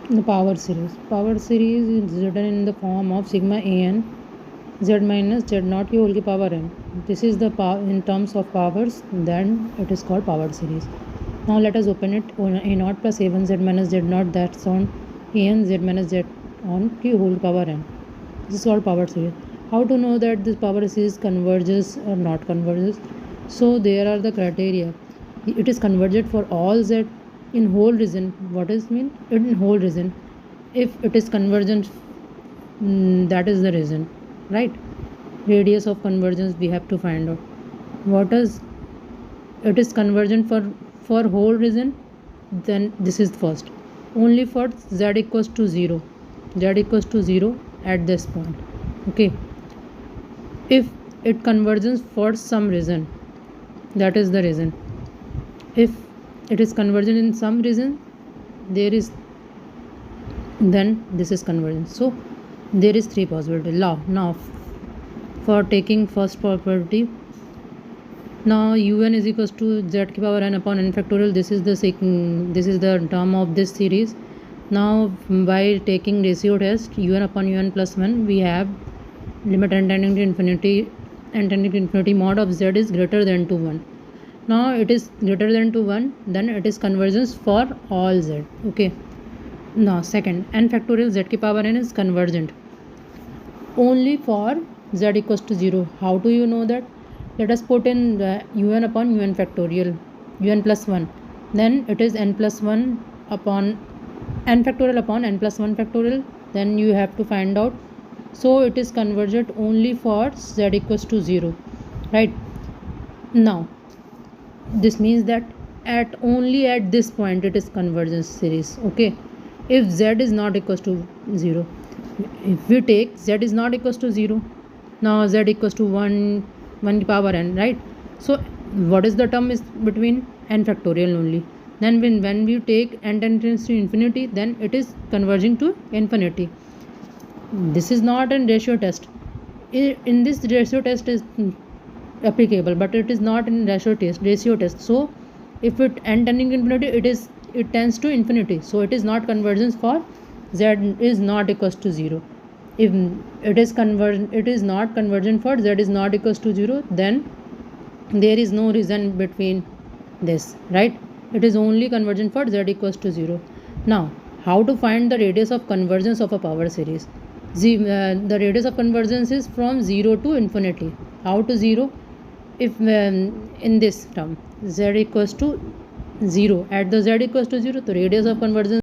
The power series. Power series is written in the form of sigma an z minus z naught whole की power n. This is the power in terms of powers. Then it is called power series. Now let us open it. A naught plus a1 z minus z naught, that's on an z minus z on की whole power n. This is called power series. How to know that this power series converges or not converges? So there are the criteria. It is convergent for all z in whole region. What does mean? In whole region. If it is convergent, that is the reason, right? Radius of convergence we have to find out. What is it is convergent for whole region? Then this is first. Only for z equals to 0. Z equals to 0 at this point. Okay. If it converges for some reason, that is the reason. If it is convergent in some reason, there is, then this is convergence. So there is three possibilities. Now for taking first property, now un is equals to z की power n upon n factorial. This is the term of this series. Now by taking ratio test un upon un plus 1, we have limit n tending to infinity mod of z is greater than to 1. Now it is greater than to 1, then it is convergence for all z. Okay. Now second, n factorial z की power n is convergent only for z equals to 0. How do you know that? Let us put in un upon un factorial, un plus 1. Then it is n plus 1 upon n factorial upon n plus 1 factorial. Then you have to find out. So it is convergent only for z equals to 0, right? Now this means that only at this point it is convergence series. Okay. If z is not equals to 0, if we take z is not equals to 0, now z equals to 1 की power n, right? So what is the term is between n factorial only. Then when we take n tends to infinity, then it is converging to infinity. This is not a ratio test. In this ratio test is applicable, but it is not in ratio test. So if it n tending to infinity, it tends to infinity, so it is not convergence for z is not equals to 0. If it is not convergent for z is not equals to 0, then there is no reason between this, right? It is only convergent for z equals to 0. Now how to find the radius of convergence of a power series? The radius of convergence is from 0 to infinity. How to 0? If in this term z equals to 0, at the z equals to 0, the radius of convergence